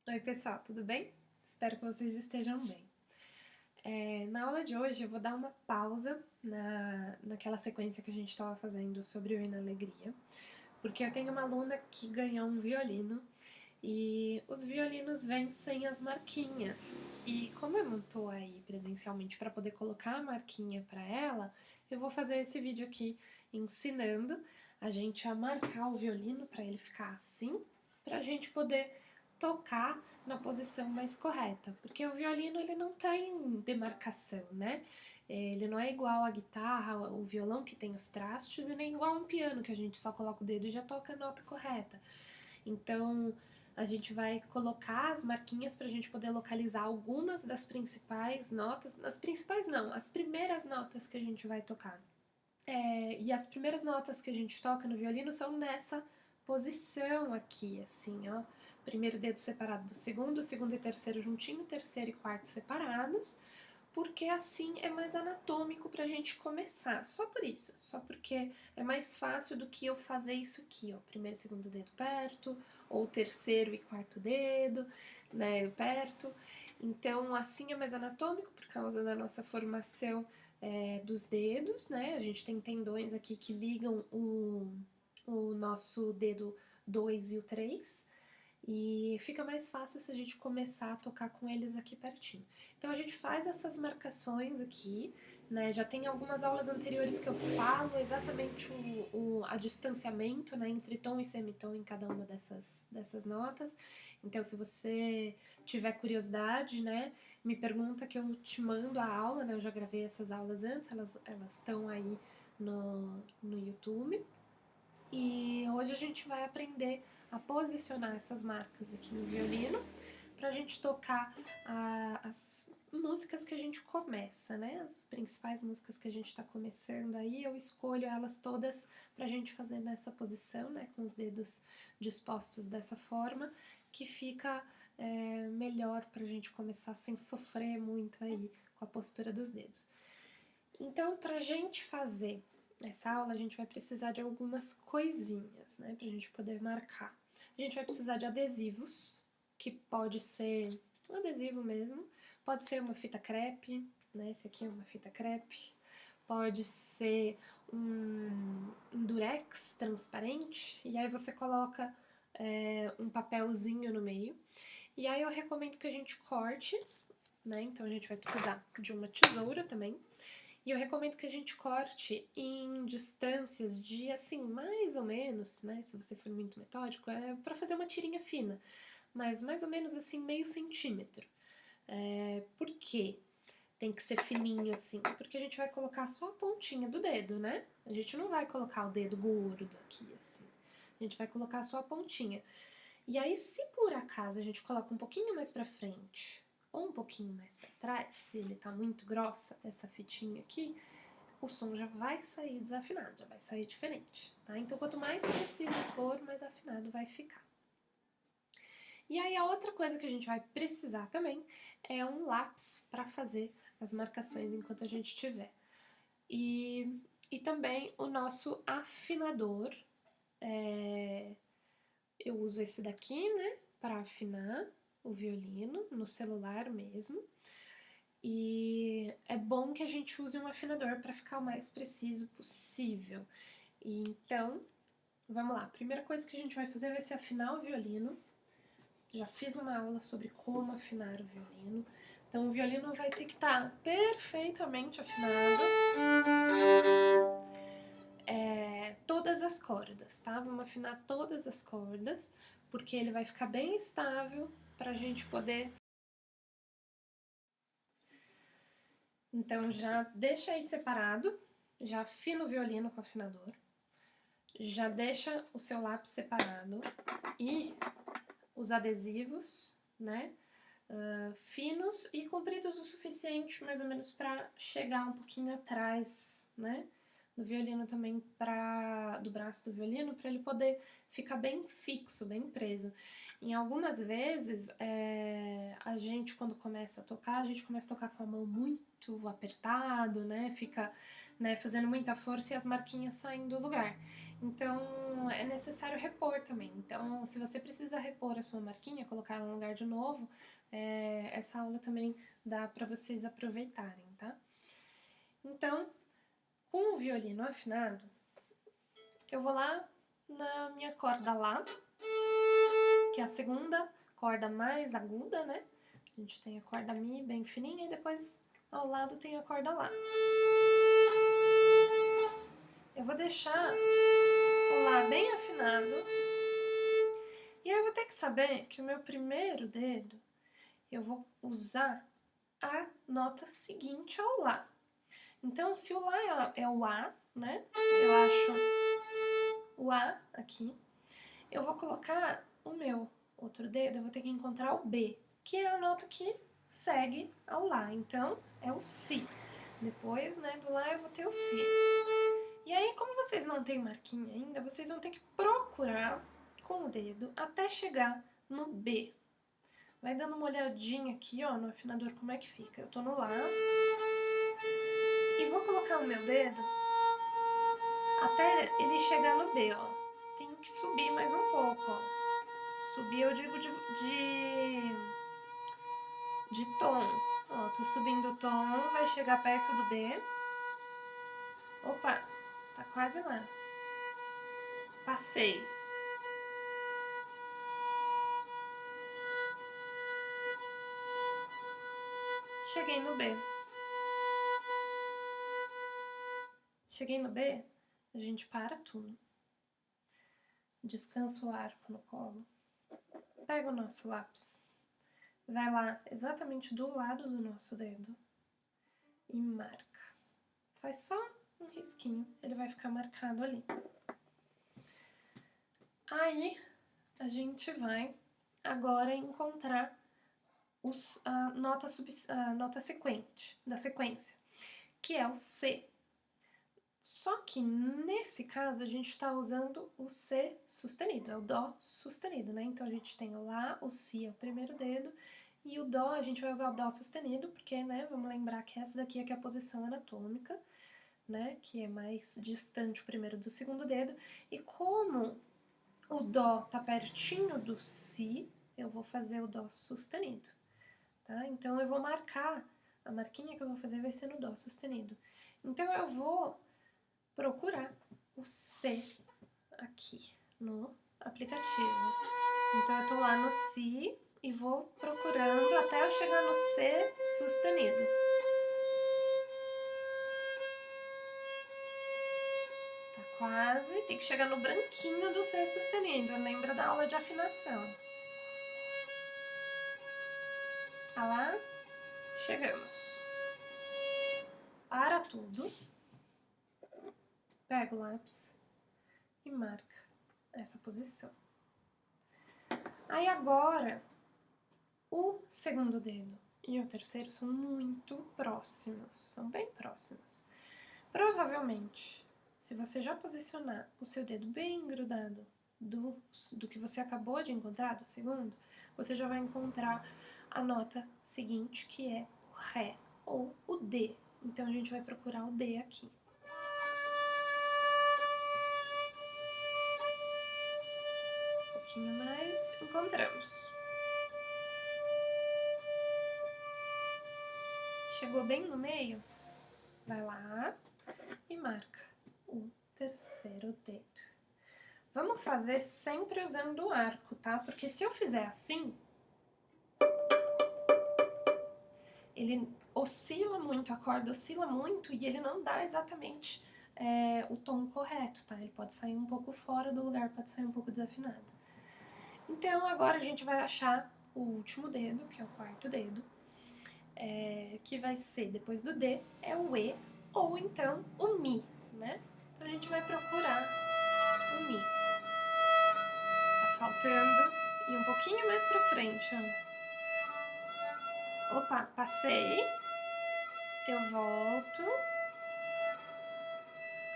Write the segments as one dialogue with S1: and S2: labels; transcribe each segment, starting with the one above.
S1: Oi, pessoal, tudo bem? Espero que vocês estejam bem. Na aula de hoje eu vou dar uma pausa naquela sequência que a gente estava fazendo sobre o Hino à Alegria, porque eu tenho uma aluna que ganhou um violino e os violinos vêm sem as marquinhas. E como eu não estou aí presencialmente para poder colocar a marquinha para ela, eu vou fazer esse vídeo aqui ensinando a gente a marcar o violino para ele ficar assim, para a gente poder tocar na posição mais correta, porque o violino ele não tem demarcação, né? Ele não é igual a guitarra, o violão que tem os trastes, e nem igual a um piano que a gente só coloca o dedo e já toca a nota correta. Então, a gente vai colocar as marquinhas para a gente poder localizar algumas das principais notas, as principais não, as primeiras notas que a gente vai tocar. E as primeiras notas que a gente toca no violino são nessa posição aqui, assim, ó. Primeiro dedo separado do segundo, segundo e terceiro juntinho, terceiro e quarto separados, porque assim é mais anatômico pra gente começar. Só por isso, só porque é mais fácil do que eu fazer isso aqui, ó. Primeiro e segundo dedo perto, ou terceiro e quarto dedo, né, perto. Então, assim é mais anatômico por causa da nossa formação dos dedos, né? A gente tem tendões aqui que ligam o nosso dedo 2 e o 3. E fica mais fácil se a gente começar a tocar com eles aqui pertinho. Então a gente faz essas marcações aqui, né? Já tem algumas aulas anteriores que eu falo exatamente a distanciamento, né, entre tom e semitom em cada uma dessas notas. Então se você tiver curiosidade, né, me pergunta que eu te mando a aula, né? Eu já gravei essas aulas antes, elas estão aí no YouTube. E hoje a gente vai aprender a posicionar essas marcas aqui no violino para a gente tocar as músicas que a gente começa, né? As principais músicas que a gente está começando aí, eu escolho elas todas para a gente fazer nessa posição, né? Com os dedos dispostos dessa forma, que fica melhor para a gente começar sem sofrer muito aí com a postura dos dedos. Então, para a gente fazer essa aula, a gente vai precisar de algumas coisinhas, né, pra gente poder marcar. A gente vai precisar de adesivos, que pode ser um adesivo mesmo, pode ser uma fita crepe, né, esse aqui é uma fita crepe, pode ser um durex transparente, e aí você coloca um papelzinho no meio, e aí eu recomendo que a gente corte, né, então a gente vai precisar de uma tesoura também, e eu recomendo que a gente corte em distâncias de, assim, mais ou menos, né, se você for muito metódico, para fazer uma tirinha fina, mas mais ou menos assim, meio centímetro. Por quê? Tem que ser fininho assim, porque a gente vai colocar só a pontinha do dedo, né? A gente não vai colocar o dedo gordo aqui, assim. A gente vai colocar só a pontinha. E aí, se por acaso a gente coloca um pouquinho mais pra frente ou um pouquinho mais pra trás, se ele tá muito grossa, essa fitinha aqui, o som já vai sair desafinado, já vai sair diferente, tá? Então, quanto mais preciso for, mais afinado vai ficar. E aí, a outra coisa que a gente vai precisar também é um lápis para fazer as marcações enquanto a gente tiver. E também o nosso afinador. Eu uso esse daqui, né, para afinar o violino no celular mesmo. E é bom que a gente use um afinador para ficar o mais preciso possível. E então, vamos lá. A primeira coisa que a gente vai fazer vai ser afinar o violino. Já fiz uma aula sobre como afinar o violino. Então, o violino vai ter que estar perfeitamente afinado. Todas as cordas, tá? Vamos afinar todas as cordas, porque ele vai ficar bem estável para a gente poder. Então, já deixa aí separado, já afina o violino com o afinador, já deixa o seu lápis separado e os adesivos, né? Finos e compridos o suficiente, mais ou menos, para chegar um pouquinho atrás, né? do violino também do braço do violino, para ele poder ficar bem fixo, bem preso. Em algumas vezes, a gente quando começa a tocar, a gente começa a tocar com a mão muito apertado, né? Fica, né, fazendo muita força e as marquinhas saem do lugar. Então, é necessário repor também. Então, se você precisa repor a sua marquinha, colocar ela no lugar de novo, essa aula também dá para vocês aproveitarem, tá? Então, com o violino afinado, eu vou lá na minha corda Lá, que é a segunda corda mais aguda, né? A gente tem a corda Mi bem fininha e depois ao lado tem a corda Lá. Eu vou deixar o Lá bem afinado. E aí eu vou ter que saber que o meu primeiro dedo eu vou usar a nota seguinte ao Lá. Então, se o Lá é o A, né? Eu acho o A aqui. Eu vou colocar o meu outro dedo, eu vou ter que encontrar o B, que é a nota que segue ao Lá. Então, é o Si. Depois, né, do Lá eu vou ter o Si. E aí, como vocês não têm marquinha ainda, vocês vão ter que procurar com o dedo até chegar no B. Vai dando uma olhadinha aqui, ó, no afinador, como é que fica. Eu tô no Lá. E vou colocar o meu dedo até ele chegar no B, ó. Tenho que subir mais um pouco, ó. Subir eu digo de tom. Ó, tô subindo o tom, vai chegar perto do B. Opa, tá quase lá. Passei. Cheguei no B. Cheguei no B, a gente para tudo. Descansa o arco no colo. Pega o nosso lápis. Vai lá exatamente do lado do nosso dedo e marca. Faz só um risquinho, ele vai ficar marcado ali. Aí a gente vai agora encontrar a nota sequente, da sequência, que é o C. Só que nesse caso a gente está usando o C sustenido, é o Dó sustenido, né? Então a gente tem o Lá, o Si é o primeiro dedo, e o Dó, a gente vai usar o Dó sustenido, porque, né, vamos lembrar que essa daqui é que é a posição anatômica, né, que é mais distante o primeiro do segundo dedo, e como o Dó tá pertinho do Si, eu vou fazer o Dó sustenido, tá? Então eu vou marcar, a marquinha que eu vou fazer vai ser no Dó sustenido. Então eu vou procurar o C aqui no aplicativo. Então eu tô lá no Si e vou procurando até eu chegar no C sustenido. Tá quase, tem que chegar no branquinho do C sustenido, lembra da aula de afinação. Ah lá, chegamos. Para tudo, pega o lápis e marca essa posição. Aí agora, o segundo dedo e o terceiro são muito próximos, são bem próximos. Provavelmente, se você já posicionar o seu dedo bem grudado do que você acabou de encontrar, do segundo, você já vai encontrar a nota seguinte, que é o Ré ou o D. Então a gente vai procurar o D aqui. Um pouquinho mais, encontramos. Chegou bem no meio? Vai lá e marca o terceiro dedo. Vamos fazer sempre usando o arco, tá? Porque se eu fizer assim, ele oscila muito, a corda oscila muito e ele não dá exatamente o tom correto, tá? Ele pode sair um pouco fora do lugar, pode sair um pouco desafinado. Então agora a gente vai achar o último dedo, que é o quarto dedo, que vai ser, depois do D, é o E ou então o Mi, né? Então a gente vai procurar o Mi. Tá faltando ir um pouquinho mais pra frente, ó. Opa, passei. Eu volto.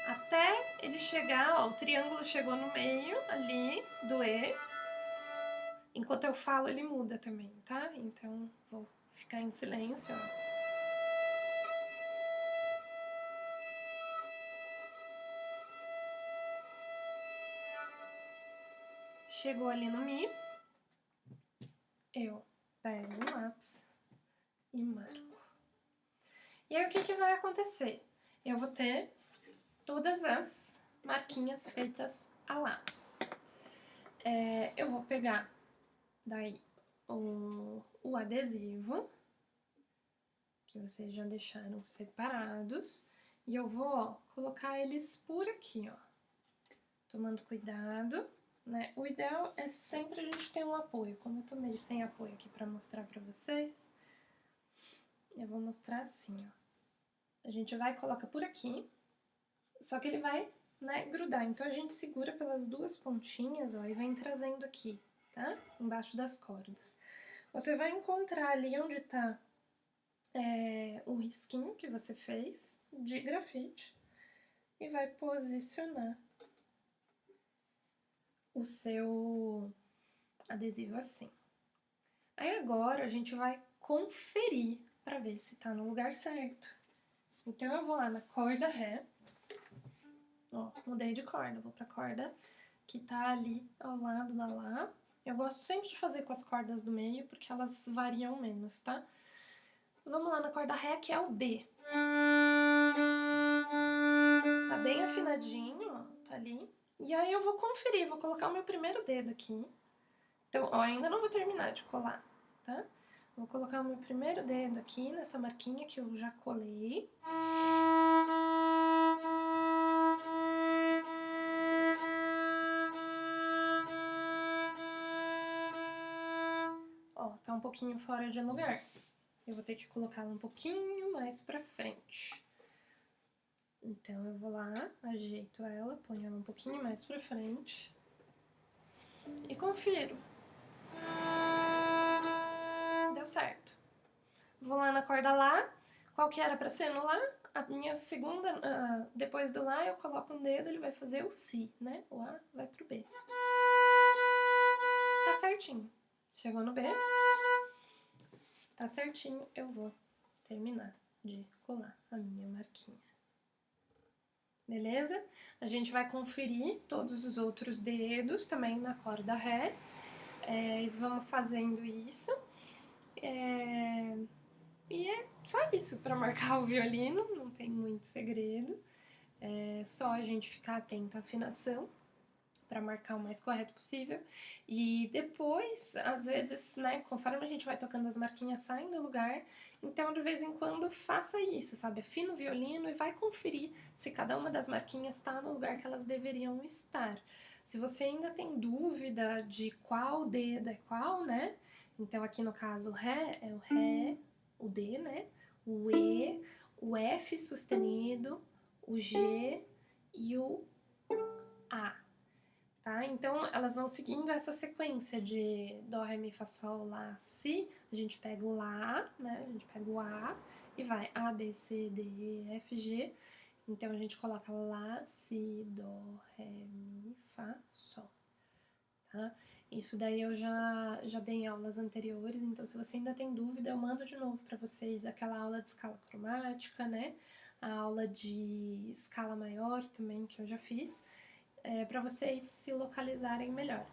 S1: até ele chegar, ó, o triângulo chegou no meio ali do E. Enquanto eu falo, ele muda também, tá? Então, vou ficar em silêncio, ó. Chegou ali no Mi, eu pego o lápis e marco. E aí, o que vai acontecer? Eu vou ter todas as marquinhas feitas a lápis. Eu vou pegar daí o adesivo, que vocês já deixaram separados, e eu vou, ó, colocar eles por aqui, ó, tomando cuidado, né? O ideal é sempre a gente ter um apoio. Como eu tô meio sem apoio aqui pra mostrar pra vocês, eu vou mostrar assim, ó. A gente vai e coloca por aqui, só que ele vai, né, grudar. Então a gente segura pelas duas pontinhas, ó, e vem trazendo aqui, tá? Embaixo das cordas. Você vai encontrar ali onde tá o risquinho que você fez de grafite e vai posicionar o seu adesivo assim. Aí agora a gente vai conferir para ver se tá no lugar certo. Então eu vou lá na corda Ré, ó, mudei de corda, vou pra corda que tá ali ao lado da Lá. Eu gosto sempre de fazer com as cordas do meio porque elas variam menos, tá? Vamos lá na corda Ré, que é o B. Tá bem afinadinho, ó, tá ali. E aí eu vou conferir, vou colocar o meu primeiro dedo aqui. Então, ó, ainda não vou terminar de colar, tá? Vou colocar o meu primeiro dedo aqui nessa marquinha que eu já colei. Ó, tá um pouquinho fora de lugar. Eu vou ter que colocá-la um pouquinho mais pra frente. Então, eu vou lá, ajeito ela, ponho ela um pouquinho mais pra frente e confiro. Deu certo. Vou lá na corda Lá. Qual que era pra ser no Lá? A minha segunda, depois do Lá, eu coloco um dedo, ele vai fazer o Si, né? O A vai pro B. Tá certinho. Chegou no B. Tá certinho, eu vou terminar de colar a minha marquinha. Beleza? A gente vai conferir todos os outros dedos também na corda Ré. E vamos fazendo isso. E é só isso para marcar o violino, não tem muito segredo. É só a gente ficar atento à afinação para marcar o mais correto possível. E depois, às vezes, né, conforme a gente vai tocando, as marquinhas saem do lugar. Então, de vez em quando, faça isso, sabe? Afina o violino e vai conferir se cada uma das marquinhas está no lugar que elas deveriam estar. Se você ainda tem dúvida de qual dedo é qual, né? Então, aqui no caso, o Ré é o Ré, o D, né? O E, o F sustenido, o G e o A. Tá? Então, elas vão seguindo essa sequência de Dó, Ré, Mi, Fá, Sol, Lá, Si. A gente pega o Lá, né? A gente pega o A e vai A, B, C, D, E, F, G. Então, a gente coloca Lá, Si, Dó, Ré, Mi, Fá, Sol. Tá? Isso daí eu já dei em aulas anteriores, então se você ainda tem dúvida, eu mando de novo para vocês aquela aula de escala cromática, né? A aula de escala maior também que eu já fiz, para vocês se localizarem melhor.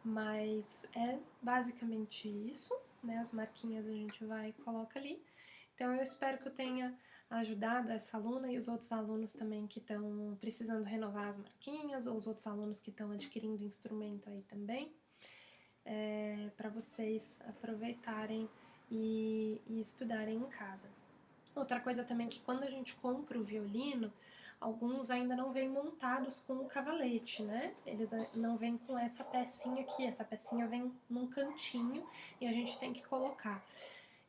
S1: Mas é basicamente isso, né? As marquinhas a gente vai e coloca ali. Então eu espero que eu tenha ajudado essa aluna e os outros alunos também que estão precisando renovar as marquinhas, ou os outros alunos que estão adquirindo instrumento aí também, para vocês aproveitarem e estudarem em casa. Outra coisa também que quando a gente compra o violino, alguns ainda não vêm montados com o cavalete, né? Eles não vêm com essa pecinha aqui, essa pecinha vem num cantinho e a gente tem que colocar.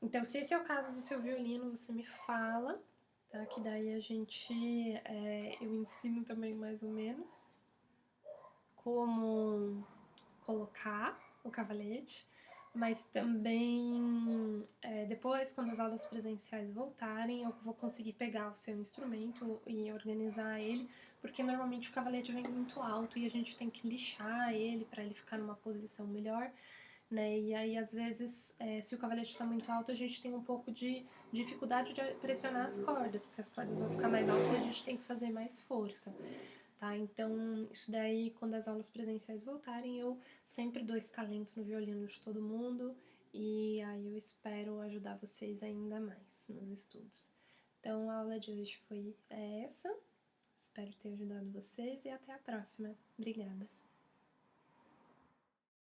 S1: Então, se esse é o caso do seu violino, você me fala, tá? Que daí eu ensino também mais ou menos como colocar o cavalete. mas também depois, quando as aulas presenciais voltarem, eu vou conseguir pegar o seu instrumento e organizar ele, porque normalmente o cavalete vem muito alto e a gente tem que lixar ele para ele ficar numa posição melhor, né? E aí, às vezes, se o cavalete está muito alto, a gente tem um pouco de dificuldade de pressionar as cordas, porque as cordas vão ficar mais altas e a gente tem que fazer mais força. Tá? Então, isso daí, quando as aulas presenciais voltarem, eu sempre dou esse talento no violino de todo mundo e aí eu espero ajudar vocês ainda mais nos estudos. Então, a aula de hoje foi essa. Espero ter ajudado vocês e até a próxima. Obrigada!